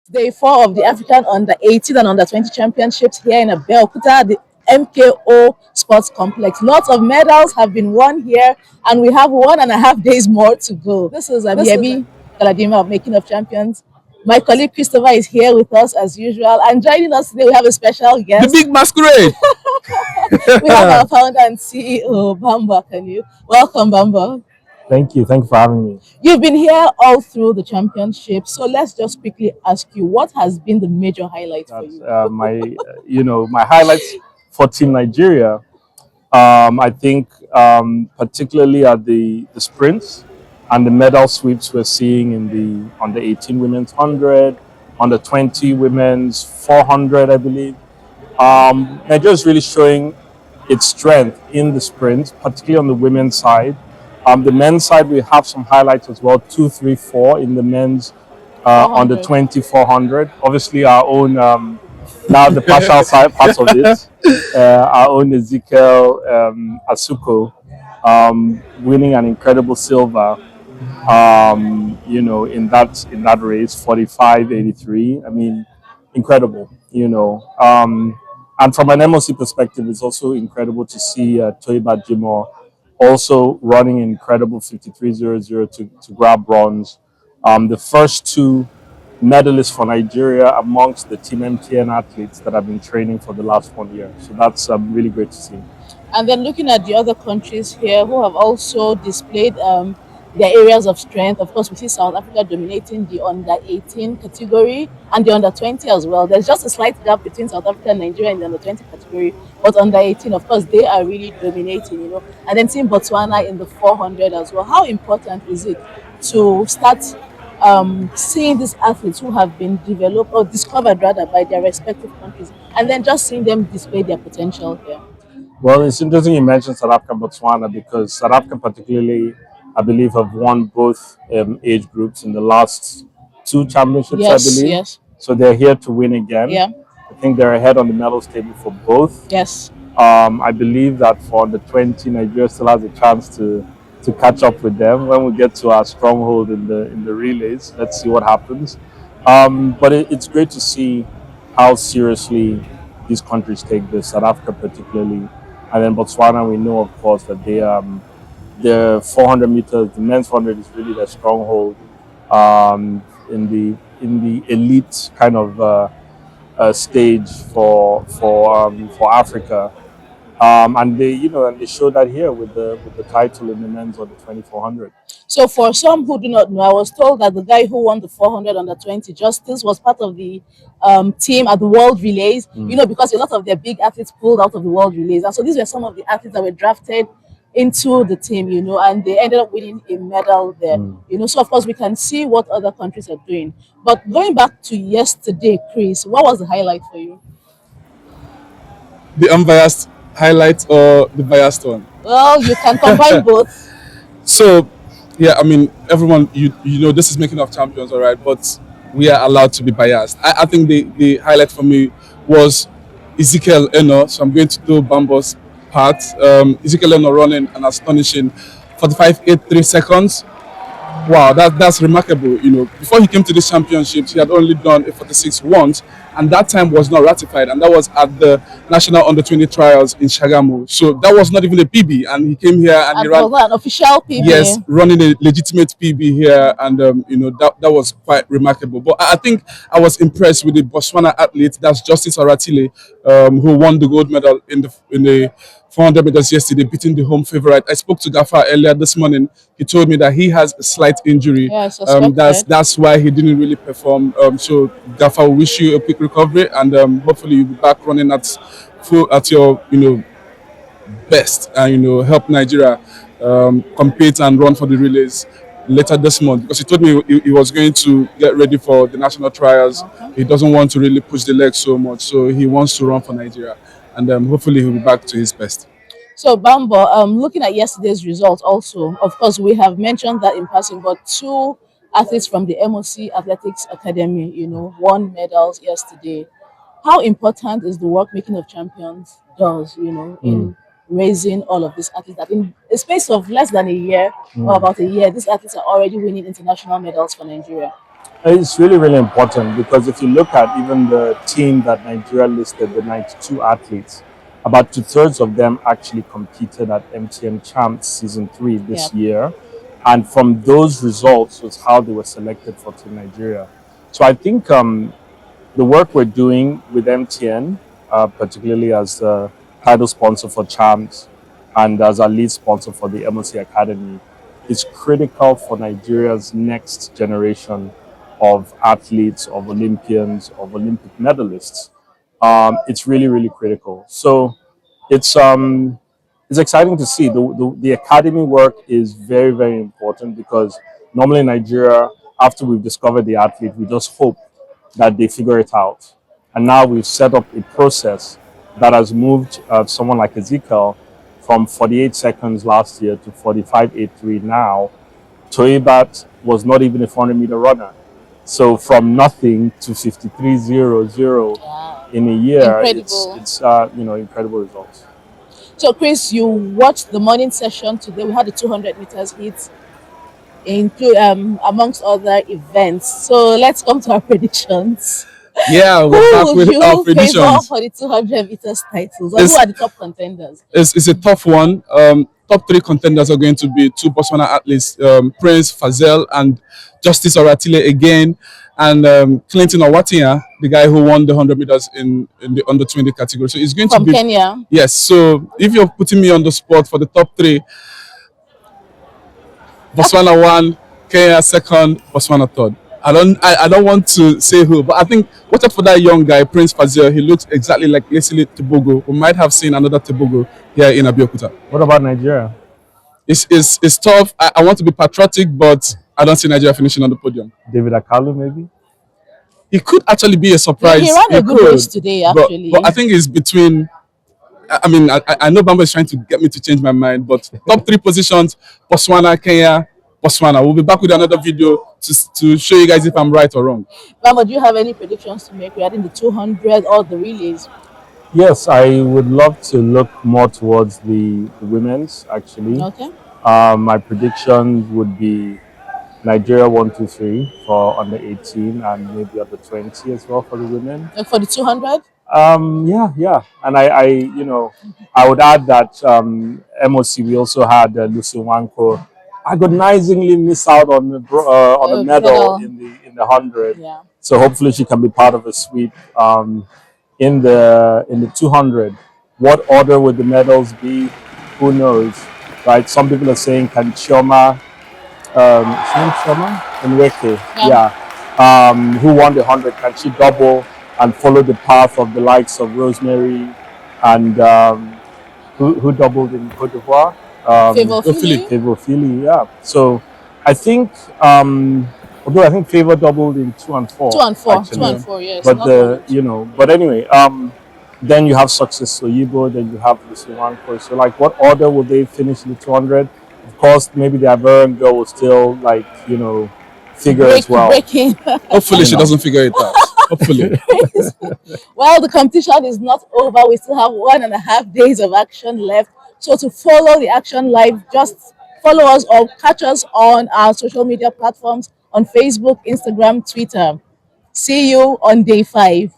Day 4 of the African Under 18 and Under 20 Championships here in Abeokuta, the MKO Sports Complex. Lots of medals have been won here, and we have 1.5 days more to go. This is Yemi Galadima of Making of Champions. My colleague Christopher is here with us as usual, and joining us today we have a special The guest. big masquerade. We have our founder and CEO, Bamba Kanu. Welcome, Bamba. Thank you. Thank you for having me. You've been here all through the championship, so let's just quickly ask you what has been the major highlight for That's you? my highlights for Team Nigeria. I think particularly at the sprints and the medal sweeps we're seeing in the under 18 women's 100, under 20 women's 400, I believe. Nigeria is really showing its strength in the sprint, particularly on the women's side. The men's side, we have some highlights as well 2, 3, 4 in the men's on the 400. 2400. Obviously, our own, now the partial side parts of it, our own Ezekiel Asuko winning an incredible silver. In that race, 45.83. I mean, incredible. And from an MOC perspective, it's also incredible to see Toiba Jimo also running incredible 53.00 to grab bronze. The first two medalists for Nigeria amongst the Team MTN athletes that have been training for the last 1 year. So that's really great to see. And then looking at the other countries here who have also displayed their areas of strength. Of course, we see South Africa dominating the under 18 category and the under 20 as well. There's just a slight gap between South Africa and Nigeria in the under 20 category, but under 18, of course, they are really dominating. And then seeing Botswana in the 400 as well. How important is it to start seeing these athletes who have been developed or discovered rather by their respective countries and then just seeing them display their potential here? Well, it's interesting you mentioned South Africa and Botswana because South Africa, particularly, I believe, have won both age groups in the last two championships, I Yes, believe. yes, So they're here to win again. yeah, I think they're ahead on the medals table for both. yes. I believe that for the 20, Nigeria still has a chance to catch up with them when we get to our stronghold in the relays. Let's see what happens. But it's great to see how seriously these countries take this. South Africa, particularly, and then Botswana. We know, of course, that the 400 meters, the men's 400 is really their stronghold in the elite kind of stage for Africa. And they showed that here with the title in the men's on the 2400. So for some who do not know, I was told that the guy who won the 400 under 20 Justice was part of the team at the World Relays, because a lot of their big athletes pulled out of the World Relays. And so these were some of the athletes that were drafted into the team, and they ended up winning a medal there. So of course we can see what other countries are doing. But going back to yesterday, Chris, what was the highlight for you? The unbiased highlight or the biased one? Well, you can combine both. So, yeah, I mean, everyone, this is making of champions, all right, but we are allowed to be biased. I think the highlight for me was Ezekiel Eno. So I'm going to do Bambo's part. Ezekiel Eno running an astonishing 45.83 seconds. Wow, that's remarkable. Before he came to the championships, he had only done a 46 once, and that time was not ratified, and that was at the National Under 20 trials in Shagamu. So that was not even a PB, and he came here and And he it ran. was not an official PB. Yes, running a legitimate PB here, and that was quite remarkable. But I think I was impressed with the Botswana athlete, that's Justice Oratile, who won the gold medal in the 400 meters yesterday, beating the home favorite. I spoke to Gaffa earlier this morning. He told me that he has a slight injury. Yeah, suspected. That's why he didn't really perform. So Gaffa, we wish you a quick recovery, and hopefully you'll be back running at your best, and help Nigeria compete and run for the relays later this month, because he told me he was going to get ready for the national trials. Okay. He doesn't want to really push the leg so much, so he wants to run for Nigeria, and hopefully he'll be back to his best. So Bambo, looking at yesterday's results also, of course, we have mentioned that in passing, but two athletes from the MOC Athletics Academy, won medals yesterday. How important is the work Making of Champions does, in raising all of these athletes that in a space of less than a year or about a year, these athletes are already winning international medals for Nigeria? It's really, really important because if you look at even the team that Nigeria listed, the 92 athletes, about two-thirds of them actually competed at MTN Champs Season 3 Yep. this year. And from those results was how they were selected for Team Nigeria. So I think the work we're doing with MTN, particularly as the title sponsor for Champs and as our lead sponsor for the MOC Academy, is critical for Nigeria's next generation of athletes, of Olympians, of Olympic medalists. It's really, really critical. So it's it's exciting to see the academy work is very, very important because normally in Nigeria, after we've discovered the athlete, we just hope that they figure it out. And now we've set up a process that has moved someone like Ezekiel from 48 seconds last year to 45.83 now. Toibat was not even a 400-meter runner. So from nothing to 53.00 Yeah. in a year, Incredible. it's incredible results. So, Chris, you watched the morning session today. We had the 200 meters heat, include amongst other events. So let's come to our predictions. Yeah, we're Who back would with our you favor predictions. for the 200 meters titles, or who It's are the top contenders? it's a tough one. Top three contenders are going to be two Botswana athletes, Prince Fazel and Justice Oratile again, and Clinton Owatia, the guy who won the 100 meters in the under 20 category. So it's going to From be, Kenya. yes. So if you're putting me on the spot for the top three, Botswana one, Kenya second, Botswana third. I don't want to say who, but I think watch out for that young guy, Prince Fazil. He looks exactly like Leslie Tebogo. We might have seen another Tebogo here in Abeokuta. What about Nigeria? It's tough. I want to be patriotic, but I don't see Nigeria finishing on the podium. David Akalu, maybe? It could actually be a Yeah, he surprise. ran a It good race could, today, but I actually. think it's between. I mean, I know Bamba is trying to get me to change my mind, but top three positions: Botswana, Kenya, Botswana. We'll be back with another video to show you guys if I'm right or wrong. Mama, do you have any predictions to make regarding the 200 or the relays? Yes, I would love to look more towards the women's actually. Okay. My predictions would be Nigeria 1, 2, 3 for under 18 and maybe under 20 as well for the women. Like for the 200? Yeah, yeah, and I would add that MOC we also had Lucy Wanko agonizingly miss out on a medal Medal. in the 100. Yeah. So hopefully she can be part of a sweep in the 200. What order would the medals be? Who knows, right? Some people are saying can Chioma, is her name Chioma Nweke, Yeah. yeah, who won the 100? Can she double and follow the path of the likes of Rosemary and who doubled in Cote d'Ivoire? Favor Go Philip. Philly? Favor Philly, yeah. So I think, although I think Favor doubled in 2 and 4, 2 and 4. Two actually. and four, yes. But Not one and two. but anyway, then you have Success Soyibo, then you have Lusiwanko. So like, what order will they finish in the 200? Of course, maybe the Ivorian girl will still figure as well. Breaking. Hopefully You she know. doesn't figure it out. Hopefully. Well, the competition is not over. We still have 1.5 days of action left. So to follow the action live, just follow us or catch us on our social media platforms on Facebook, Instagram, Twitter. See you on day 5.